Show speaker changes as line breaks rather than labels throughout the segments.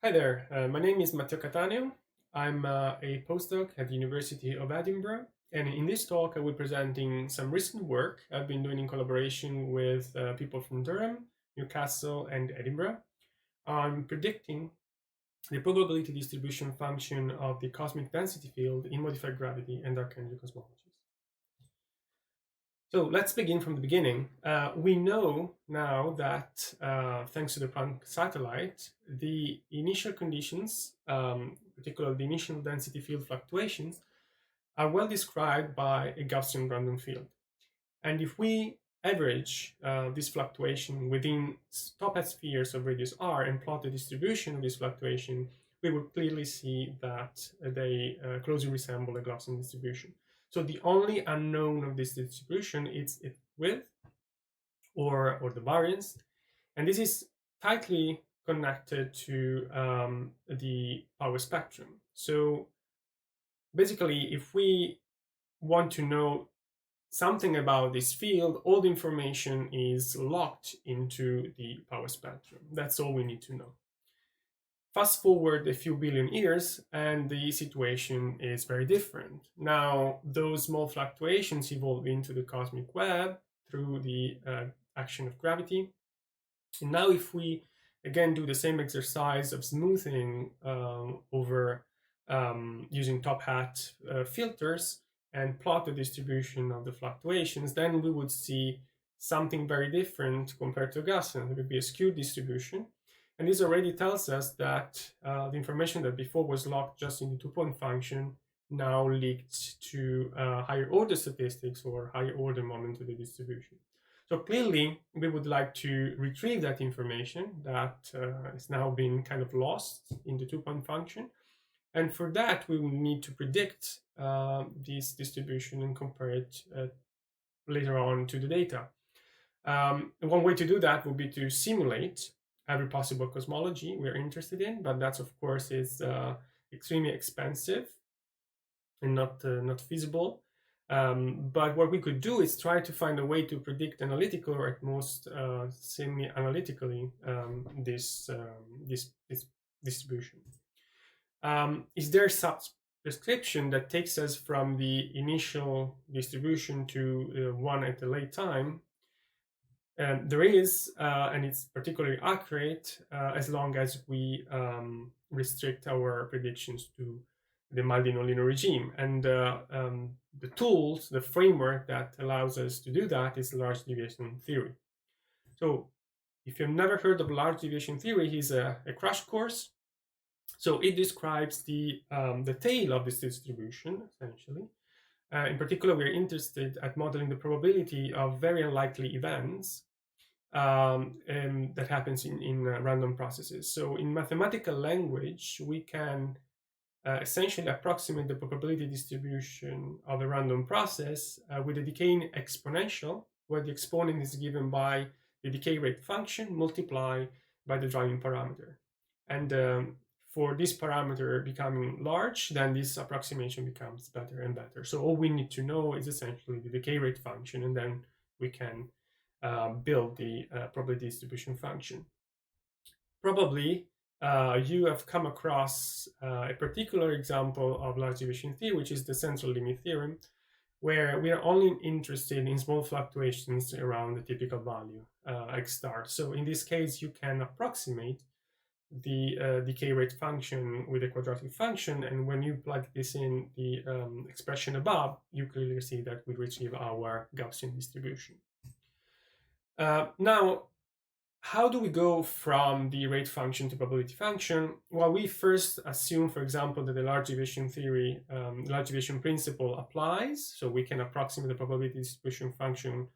Hi there, my name is Matteo Cataneo. I'm a postdoc at the University of Edinburgh, and in this talk I will be presenting some recent work I've been doing in collaboration with people from Durham, Newcastle, and Edinburgh on predicting the probability distribution function of the cosmic density field in modified gravity and dark energy cosmologies. So let's begin from the beginning. We know now that thanks to the Planck satellite, the initial conditions, particularly the initial density field fluctuations, are well described by a Gaussian random field. And if we average this fluctuation within top hat spheres of radius r and plot the distribution of this fluctuation, we will clearly see that they closely resemble a Gaussian distribution. So the only unknown of this distribution is its width or the variance, and this is tightly connected to the power spectrum. So basically, if we want to know something about this field, all the information is locked into the power spectrum. That's all we need to know. Fast forward a few billion years, and the situation is very different. Now, those small fluctuations evolve into the cosmic web through the action of gravity. And now, if we again do the same exercise of smoothing over using top hat filters and plot the distribution of the fluctuations, then we would see something very different compared to Gaussian. It would be a skewed distribution. And this already tells us that the information that before was locked just in the two-point function now leaked to higher order statistics or higher order moment of the distribution. So clearly, we would like to retrieve that information that is now been kind of lost in the two-point function. And for that, we will need to predict this distribution and compare it later on to the data. One way to do that would be to simulate every possible cosmology we're interested in, but that's of course is extremely expensive and not feasible. But what we could do is try to find a way to predict analytical or at most semi-analytically this distribution. Is there some prescription that takes us from the initial distribution to one at a late time? There is, and it's particularly accurate as long as we restrict our predictions to the mildly nonlinear regime. And the tools, the framework that allows us to do that is large deviation theory. So if you've never heard of large deviation theory, here's a crash course. So it describes the tail of this distribution, essentially. In particular, we're interested at modeling the probability of very unlikely events that happens in random processes. So in mathematical language, we can essentially approximate the probability distribution of a random process with a decaying exponential, where the exponent is given by the decay rate function multiplied by the driving parameter. And for this parameter becoming large, then this approximation becomes better and better. So all we need to know is essentially the decay rate function, and then we can build the probability distribution function. Probably you have come across a particular example of large deviation theory, which is the central limit theorem, where we are only interested in small fluctuations around the typical value, x star. So in this case, you can approximate the decay rate function with a quadratic function, and when you plug this in the expression above, you clearly see that we retrieve our Gaussian distribution. Now, how do we go from the rate function to probability function? Well, we first assume, for example, that the large deviation theory, large deviation principle applies, so we can approximate the probability distribution function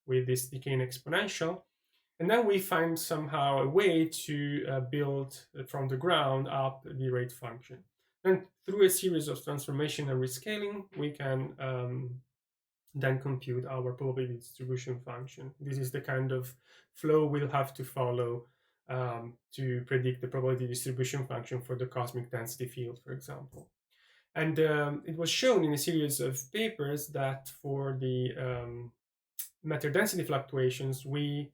with this decaying exponential. And then we find somehow a way to build from the ground up the rate function. And through a series of transformation and rescaling, we can then compute our probability distribution function. This is the kind of flow we'll have to follow to predict the probability distribution function for the cosmic density field, for example. And it was shown in a series of papers that for the matter density fluctuations, we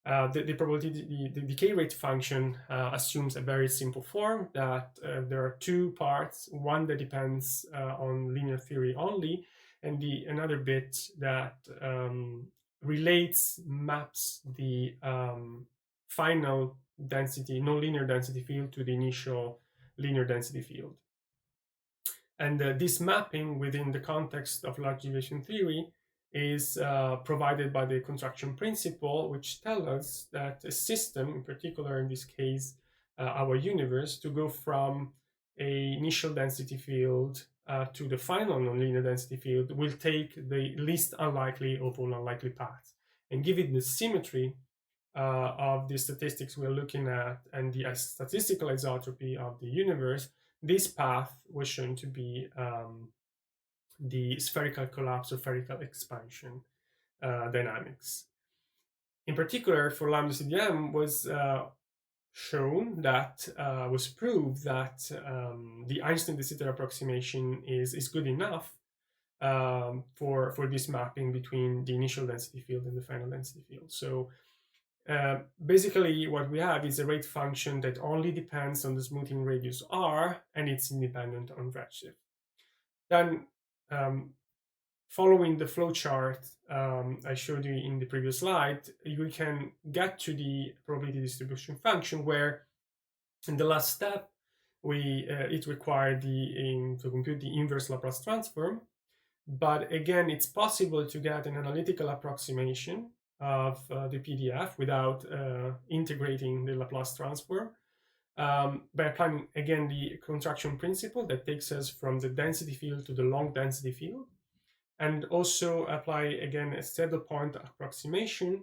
The probability, the decay rate function assumes a very simple form that there are two parts, one that depends on linear theory only, and another bit that maps the final density, non-linear density field to the initial linear density field. And this mapping within the context of large deviation theory is provided by the contraction principle, which tells us that a system, in particular in this case, our universe, to go from a initial density field to the final nonlinear density field will take the least unlikely of all unlikely paths. And given the symmetry of the statistics we're looking at and the statistical isotropy of the universe, this path was shown to be the spherical collapse or spherical expansion dynamics. In particular, for ΛCDM was shown that was proved that the Einstein-de Sitter approximation is good enough for this mapping between the initial density field and the final density field. So basically what we have is a rate function that only depends on the smoothing radius r, and it's independent on redshift. Then following the flowchart I showed you in the previous slide, you can get to the probability distribution function, where in the last step it required to compute the inverse Laplace transform. But again, it's possible to get an analytical approximation of the PDF without integrating the Laplace transform by applying again the contraction principle that takes us from the density field to the long density field, and also apply again a saddle point approximation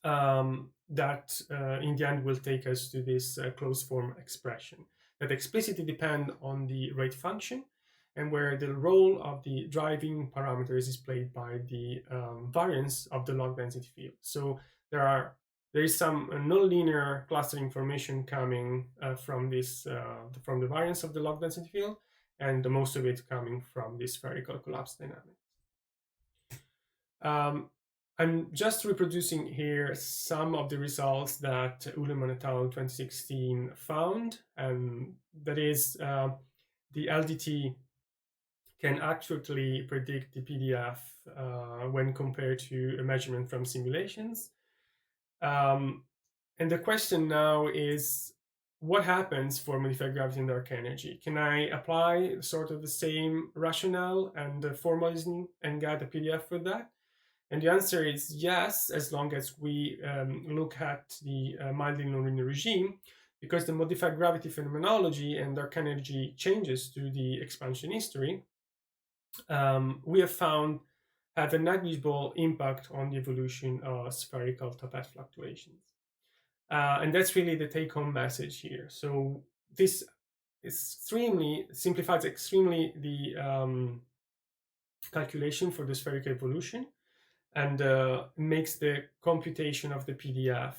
that in the end will take us to this closed form expression that explicitly depend on the rate function, and where the role of the driving parameters is played by the variance of the log density field. So there is some nonlinear cluster information coming from the variance of the log density field, and the most of it coming from this spherical collapse dynamic. I'm just reproducing here some of the results that Ullmann et al. 2016 found, and that is the LDT can accurately predict the PDF when compared to a measurement from simulations. And the question now is, what happens for modified gravity and dark energy? Can I apply sort of the same rationale and formalism and get a PDF for that? And the answer is yes, as long as we look at the mildly nonlinear regime, because the modified gravity phenomenology and dark energy changes to the expansion history we have found have a negligible impact on the evolution of spherical top-hat fluctuations. And that's really the take-home message here. So this simplifies extremely the calculation for the spherical evolution, and makes the computation of the PDF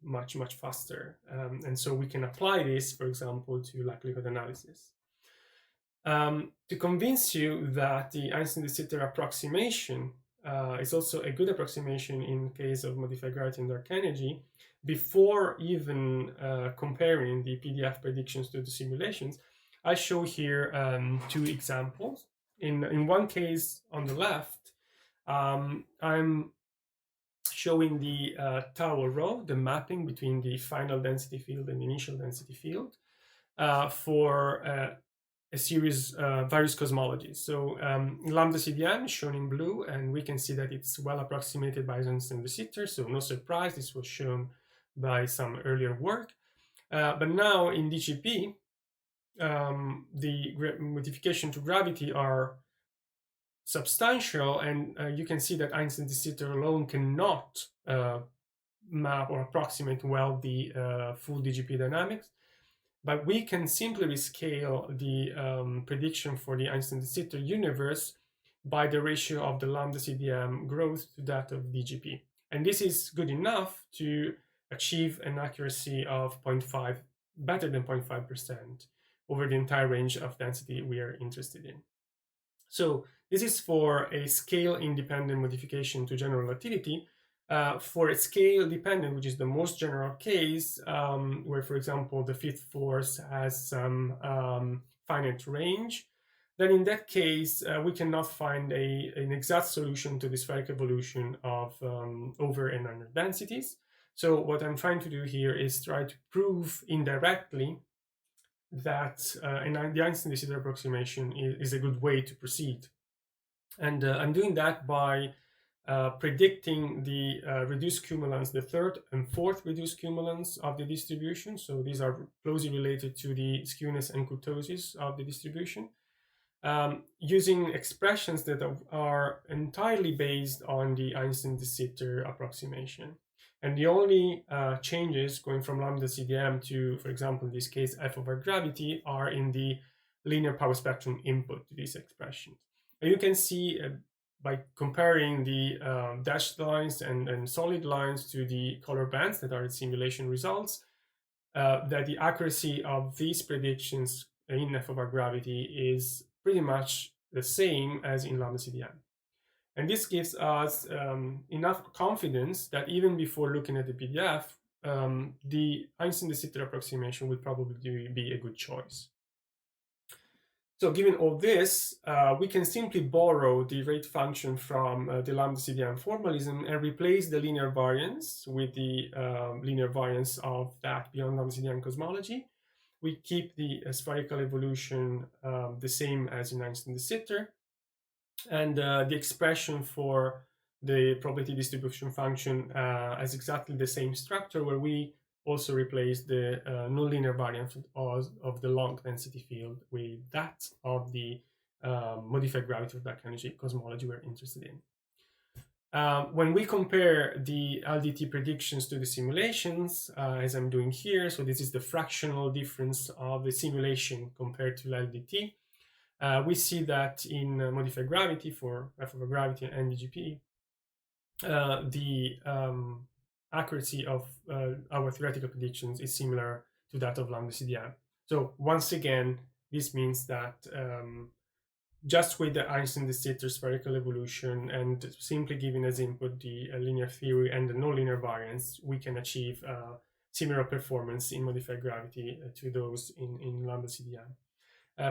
much, much faster. And so we can apply this, for example, to likelihood analysis. To convince you that the Einstein-de Sitter approximation is also a good approximation in case of modified gravity and dark energy, before even comparing the PDF predictions to the simulations, I show here two examples. In one case on the left, I'm showing the tau rho, the mapping between the final density field and the initial density field for a series various cosmologies. So ΛCDM is shown in blue, and we can see that it's well approximated by Einstein-de Sitter, so no surprise, this was shown by some earlier work. But now in DGP, the modification to gravity are substantial, and you can see that Einstein-de Sitter alone cannot map or approximate well the full DGP dynamics. But we can simply rescale the prediction for the Einstein-de Sitter universe by the ratio of the ΛCDM growth to that of DGP. And this is good enough to achieve an accuracy of 0.5, better than 0.5% over the entire range of density we are interested in. So this is for a scale-independent modification to general relativity. For a scale dependent, which is the most general case, where, for example, the fifth force has some finite range, then in that case, we cannot find an exact solution to the spherical evolution of over and under densities. So what I'm trying to do here is try to prove indirectly that the Einstein-de Sitter approximation is a good way to proceed. And I'm doing that by predicting the reduced cumulants, the third and fourth reduced cumulants of the distribution. So these are closely related to the skewness and kurtosis of the distribution, using expressions that are entirely based on the Einstein-de Sitter approximation. And the only changes going from lambda CDM to, for example, in this case, f over gravity, are in the linear power spectrum input to these expressions. And you can see by comparing the dashed lines and solid lines to the color bands that are the simulation results, that the accuracy of these predictions in f over gravity is pretty much the same as in lambda CDM. And this gives us enough confidence that even before looking at the PDF, the Einstein-de Sitter approximation would probably be a good choice. So given all this, we can simply borrow the rate function from the lambda CDM formalism and replace the linear variance with the linear variance of that beyond lambda CDM cosmology. We keep the spherical evolution the same as in Einstein-de Sitter, and the expression for the probability distribution function has exactly the same structure, where we also replace the nonlinear variance of the long density field with that of the modified gravity of dark energy cosmology we're interested in. When we compare the LDT predictions to the simulations, as I'm doing here, so this is the fractional difference of the simulation compared to LDT, we see that in modified gravity for f over gravity and DGP, the accuracy of our theoretical predictions is similar to that of lambda CDM. So once again, this means that just with the Einstein-de Sitter spherical evolution and simply giving as input the linear theory and the nonlinear variance, we can achieve similar performance in modified gravity to those in lambda CDM.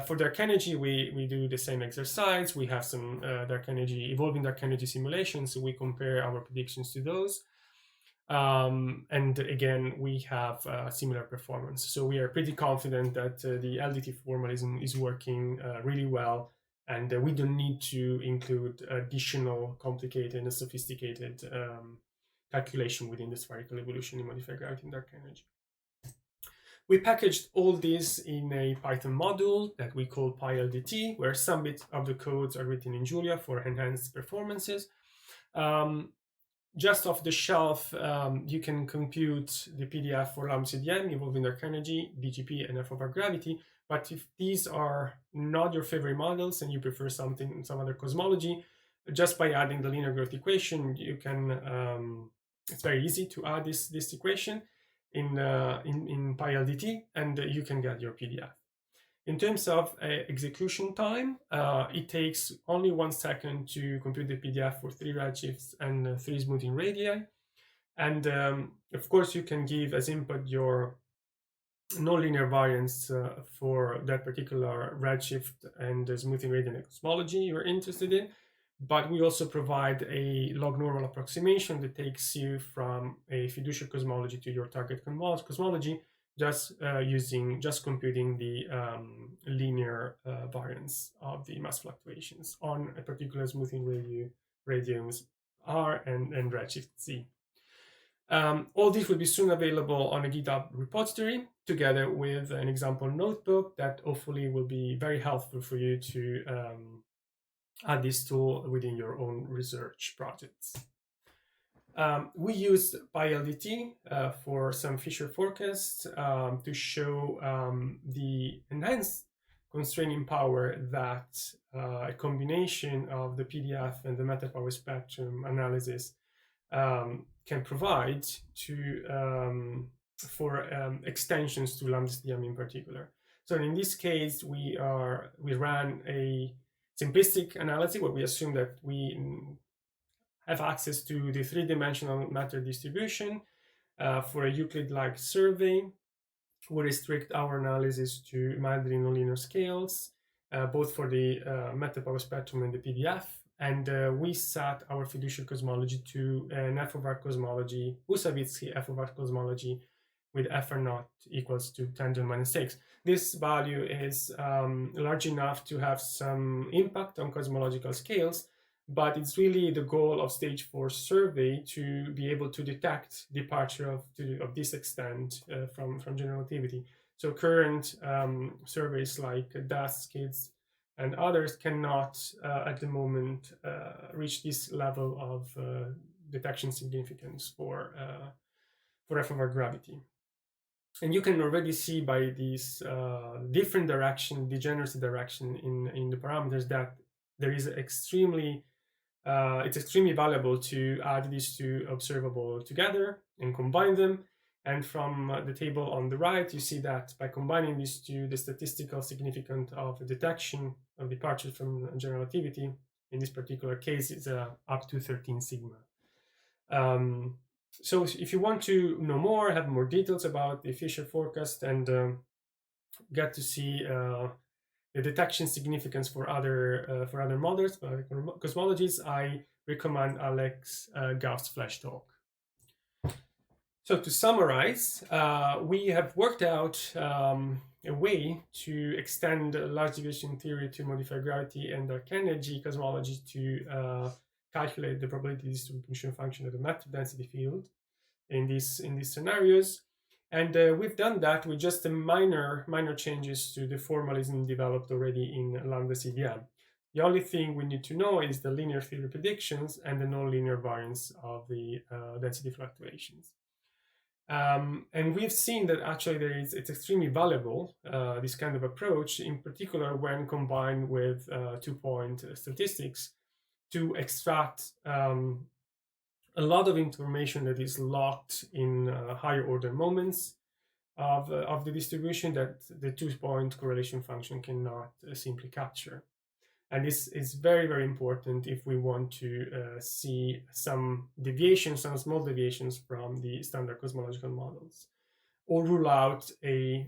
For dark energy, we do the same exercise. We have some evolving dark energy simulations, so we compare our predictions to those. And again, we have similar performance. So we are pretty confident that the LDT formalism is working really well, and we don't need to include additional complicated and sophisticated calculation within the spherical evolution in modified gravity and dark energy. We packaged all this in a Python module that we call PyLDT, where some bits of the codes are written in Julia for enhanced performances. Just off the shelf, you can compute the PDF for lambda CDM, evolving dark energy, DGP, and f over gravity. But if these are not your favorite models and you prefer some other cosmology, just by adding the linear growth equation, you can. It's very easy to add this equation in PyLDT, and you can get your PDF. In terms of execution time, it takes only 1 second to compute the PDF for 3 redshifts and 3 smoothing radii. And of course, you can give as input your nonlinear variance for that particular redshift and the smoothing radii and cosmology you're interested in. But we also provide a log normal approximation that takes you from a fiduciary cosmology to your target cosmology, just computing the linear variance of the mass fluctuations on a particular smoothing radiums R and redshift Z. All this will be soon available on a GitHub repository, together with an example notebook that hopefully will be very helpful for you to add this tool within your own research projects. We used PyLDT for some Fisher forecasts to show the enhanced constraining power that a combination of the PDF and the meta power spectrum analysis can provide for extensions to lambda CDM in particular. So in this case, we ran a simplistic analysis where we assume that we have access to the three-dimensional matter distribution for a Euclid-like survey. We restrict our analysis to mildly nonlinear scales, both for the matter power spectrum and the PDF. And we set our fiducial cosmology to an f of r cosmology, Husavitsky f of r cosmology, with f r naught equals to 10 to the minus 6. This value is large enough to have some impact on cosmological scales, but it's really the goal of stage 4 survey to be able to detect departure of this extent from general relativity. So current surveys like DAS, KIDS, and others cannot at the moment reach this level of detection significance for f of r gravity. And you can already see by this different direction, degeneracy direction in the parameters, that there is it's extremely valuable to add these two observables together and combine them. And from the table on the right, you see that by combining these two, the statistical significance of the detection of departure from general relativity in this particular case is up to 13 sigma. So if you want to know more, have more details about the Fisher forecast, and get to see the detection significance for other models, cosmologies, I recommend Alex Gauff's flash talk. So to summarize, we have worked out a way to extend large-deviation theory to modify gravity and dark energy cosmology to calculate the probability distribution function of the matter density field in these scenarios. And we've done that with just a minor changes to the formalism developed already in ΛCDM. The only thing we need to know is the linear theory predictions and the nonlinear variance of the density fluctuations. And we've seen that actually it's extremely valuable, this kind of approach, in particular when combined with two-point statistics, to extract a lot of information that is locked in higher order moments of the distribution that the two-point correlation function cannot simply capture. And this is very, very important if we want to see some deviations, some small deviations from the standard cosmological models, or rule out a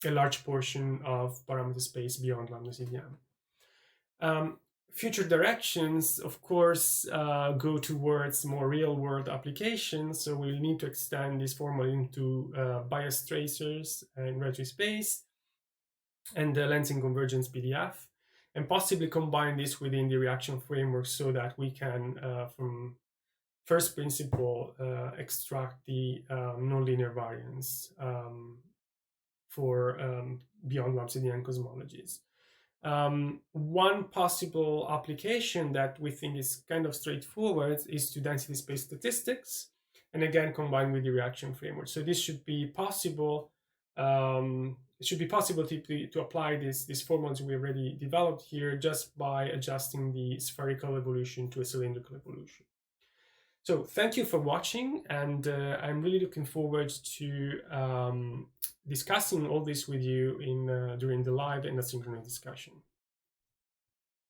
large portion of parameter space beyond ΛCDM. Future directions, of course, go towards more real-world applications, so we'll need to extend this formula into bias tracers and retro space and the lensing convergence PDF, and possibly combine this within the reaction framework so that we can, from first principle, extract the nonlinear variance for beyond ΛCDM cosmologies. One possible application that we think is kind of straightforward is to density space statistics, and again combined with the reaction framework. So this should be possible. It should be possible to apply this formulas we already developed here just by adjusting the spherical evolution to a cylindrical evolution. So thank you for watching, and I'm really looking forward to discussing all this with you during the live and asynchronous discussion.